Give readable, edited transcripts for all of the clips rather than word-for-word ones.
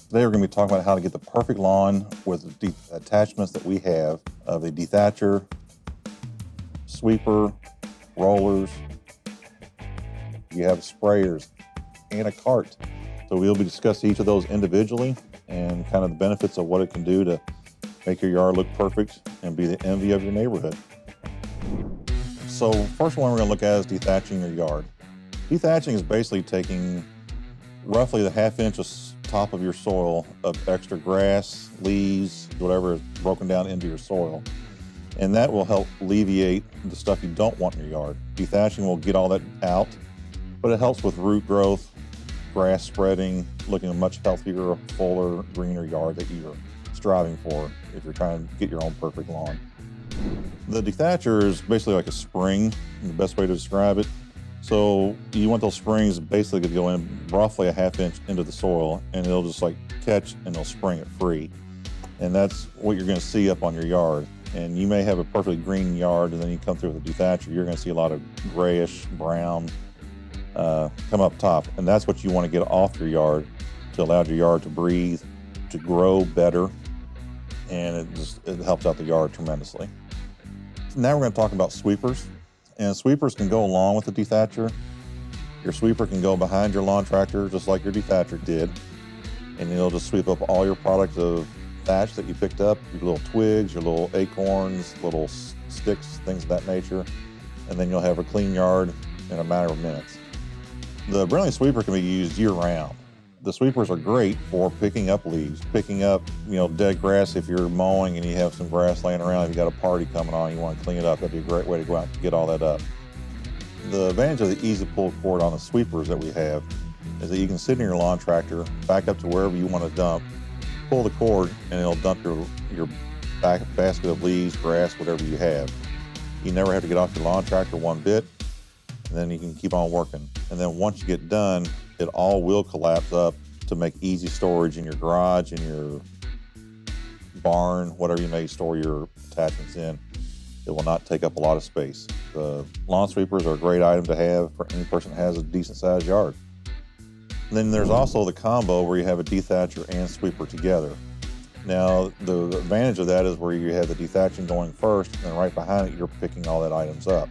Today we're going to be talking about how to get the perfect lawn with the attachments that we have of a Dethatcher, sweeper, rollers. You have sprayers and a cart. So we'll be discussing each of those individually and kind of the benefits of what it can do to make your yard look perfect and be the envy of your neighborhood. So first one we're going to look at is dethatching your yard. Dethatching is basically taking roughly the ½ inch of top of your soil of extra grass, leaves, whatever is broken down into your soil. And that will help alleviate the stuff you don't want in your yard. Dethatching will get all that out, but it helps with root growth, grass spreading, looking a much healthier, fuller, greener yard that you're striving for if you're trying to get your own perfect lawn. The Dethatcher is basically like a spring, the best way to describe it. So you want those springs basically to go in roughly a ½ inch into the soil, and it'll just like catch and it'll spring it free. And that's what you're going to see up on your yard. And you may have a perfectly green yard, and then you come through with a Dethatcher, you're going to see a lot of grayish brown come up top. And that's what you want to get off your yard to allow your yard to breathe, to grow better. And it helps out the yard tremendously. Now we're going to talk about sweepers. And sweepers can go along with the Dethatcher. Your sweeper can go behind your lawn tractor just like your Dethatcher did. And it'll just sweep up all your product of thatch that you picked up, your little twigs, your little acorns, little sticks, things of that nature. And then you'll have a clean yard in a matter of minutes. The Brinly sweeper can be used year-round. The sweepers are great for picking up leaves, picking up, dead grass if you're mowing and you have some grass laying around. If you got a party coming on, you want to clean it up. That'd be a great way to go out and get all that up. The advantage of the easy pull cord on the sweepers that we have is that you can sit in your lawn tractor, back up to wherever you want to dump, pull the cord, and it'll dump your back basket of leaves, grass, whatever you have. You never have to get off your lawn tractor one bit, and then you can keep on working. And then once you get done, it all will collapse up to make easy storage in your garage, in your barn, whatever you may store your attachments in. It will not take up a lot of space. The lawn sweepers are a great item to have for any person that has a decent sized yard. And then there's also the combo where you have a Dethatcher and sweeper together. Now, the advantage of that is where you have the Dethatching going first, and then right behind it, you're picking all that items up.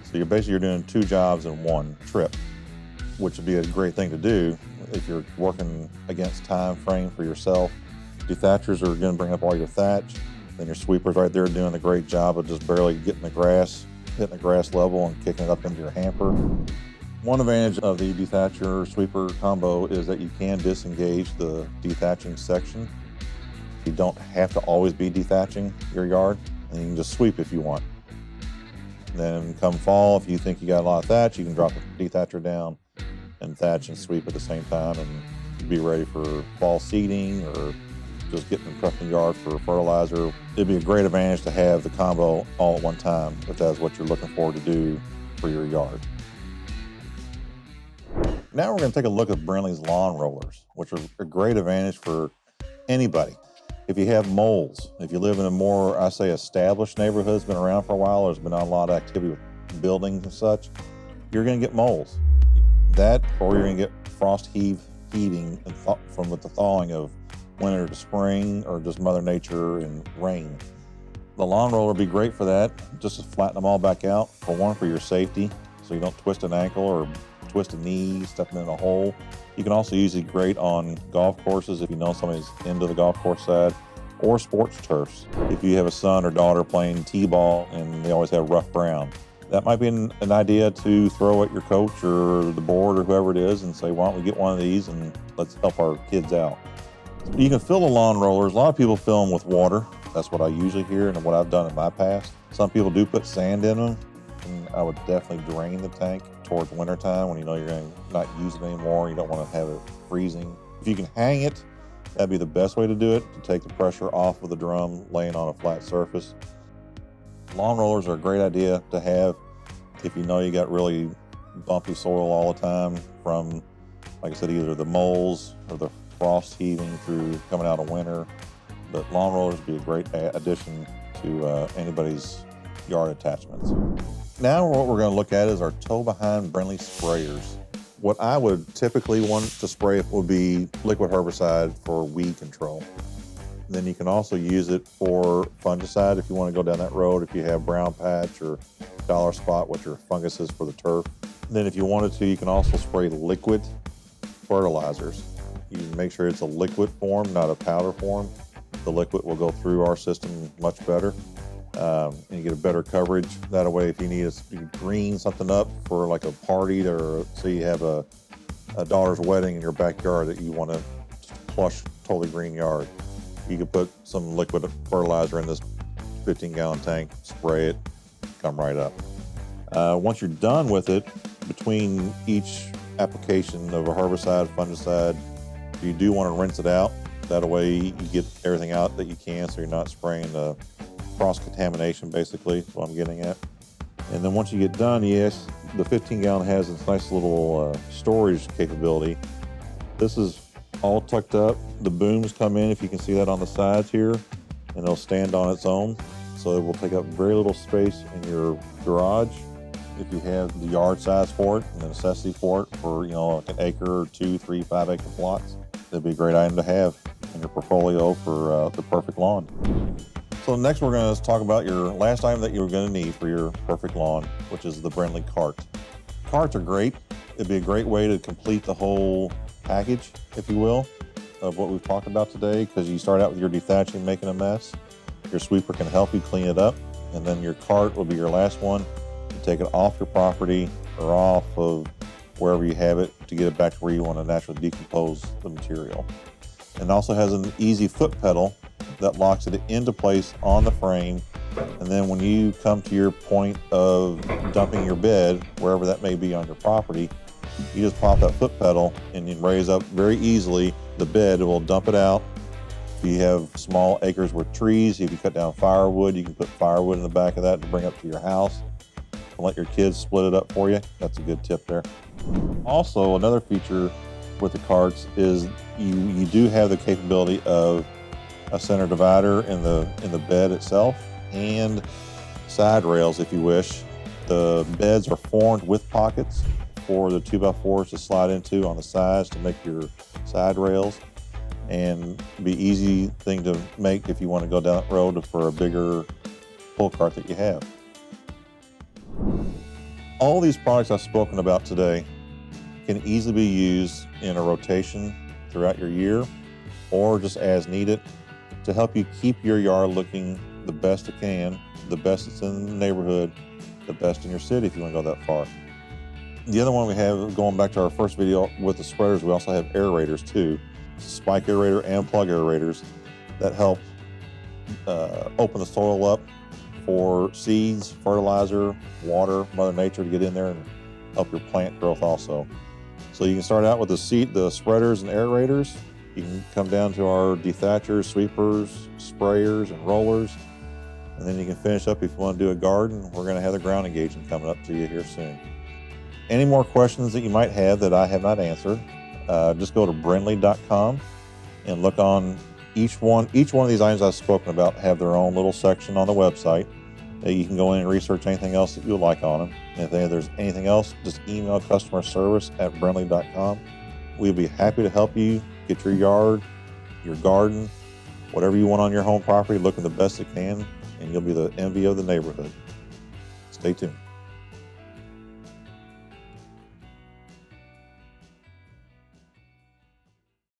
So you're doing two jobs in one trip, which would be a great thing to do if you're working against time frame for yourself. Dethatchers are going to bring up all your thatch. Then your sweeper's right there doing a great job of just barely getting the grass, hitting the grass level and kicking it up into your hamper. One advantage of the Dethatcher sweeper combo is that you can disengage the dethatching section. You don't have to always be dethatching your yard, and you can just sweep if you want. Then come fall, if you think you got a lot of thatch, you can drop the Dethatcher down and thatch and sweep at the same time and be ready for fall seeding or just getting prepping the yard for fertilizer. It'd be a great advantage to have the combo all at one time if that's what you're looking forward to do for your yard. Now we're going to take a look at Brinly's lawn rollers, which are a great advantage for anybody. If you have moles, if you live in a more, I say, established neighborhood that's been around for a while, there's been a lot of activity with buildings and such, you're going to get moles. That, or you're going to get frost heaving from the thawing of winter to spring, or just Mother Nature and rain. The lawn roller would be great for that, just to flatten them all back out. For one, for your safety, so you don't twist an ankle or twist a knee, stepping in a hole. You can also use it great on golf courses if you know somebody's into the golf course side, or sports turfs. If you have a son or daughter playing t-ball and they always have rough ground, that might be an idea to throw at your coach or the board or whoever it is and say, why don't we get one of these and let's help our kids out. You can fill the lawn rollers. A lot of people fill them with water. That's what I usually hear and what I've done in my past. Some people do put sand in them, and I would definitely drain the tank towards wintertime when you know you're going to not use it anymore. You don't want to have it freezing. If you can hang it, that'd be the best way to do it, to take the pressure off of the drum laying on a flat surface. Lawn rollers are a great idea to have if you know you got really bumpy soil all the time from, like I said, either the moles or the frost heaving through coming out of winter. But lawn rollers would be a great addition to anybody's yard attachments. Now what we're going to look at is our tow behind Brinly sprayers. What I would typically want to spray would be liquid herbicide for weed control. And then you can also use it for fungicide if you want to go down that road, if you have brown patch or dollar spot, which are funguses for the turf. And then if you wanted to, you can also spray liquid fertilizers. You make sure it's a liquid form, not a powder form. The liquid will go through our system much better. And you get a better coverage. That way, if you need to green something up for like a party, or say you have a daughter's wedding in your backyard that you want to plush, totally green yard, you can put some liquid fertilizer in this 15-gallon tank, spray it, come right up. Once you're done with it, between each application of a herbicide, fungicide, you do want to rinse it out. That way you get everything out that you can, so you're not spraying the cross-contamination, basically, is what I'm getting at. And then once you get done, yes, the 15-gallon has this nice little storage capability. This is all tucked up. The booms come in, if you can see that on the sides here, and it'll stand on its own. So it will take up very little space in your garage. If you have the yard size for it and the necessity for it, for like an acre or 2, 3, 5 acre plots, that'd be a great item to have in your portfolio for the perfect lawn. So next we're going to talk about your last item that you're going to need for your perfect lawn, which is the Brinly cart. Carts are great. It'd be a great way to complete the whole package, if you will, of what we've talked about today, because you start out with your dethatching, making a mess. Your sweeper can help you clean it up, and then your cart will be your last one. You take it off your property or off of wherever you have it to get it back to where you want to naturally decompose the material. And it also has an easy foot pedal that locks it into place on the frame. And then when you come to your point of dumping your bed, wherever that may be on your property, you just pop that foot pedal and you raise up very easily the bed. It will dump it out. If you have small acres with trees, if you cut down firewood, you can put firewood in the back of that to bring up to your house and let your kids split it up for you. That's a good tip there. Also, another feature with the carts is you do have the capability of a center divider in the bed itself and side rails if you wish. The beds are formed with pockets for the 2x4s to slide into on the sides to make your side rails, and be easy thing to make if you want to go down that road for a bigger pull cart that you have. All these products I've spoken about today can easily be used in a rotation throughout your year or just as needed to help you keep your yard looking the best it can, the best it's in the neighborhood, the best in your city if you want to go that far. The other one we have, going back to our first video with the spreaders, we also have aerators too. Spike aerator and plug aerators that help open the soil up for seeds, fertilizer, water, Mother Nature to get in there and help your plant growth also. So you can start out with the spreaders and aerators. You can come down to our dethatchers, sweepers, sprayers, and rollers. And then you can finish up if you want to do a garden. We're going to have the ground engagement coming up to you here soon. Any more questions that you might have that I have not answered, just go to Brinly.com and look on each one of these items I've spoken about have their own little section on the website. You can go in and research anything else that you would like on them. And if there's anything else, just email customer service at Brinly.com. We'll be happy to help you get your yard, your garden, whatever you want on your home property looking the best it can, and you'll be the envy of the neighborhood. Stay tuned.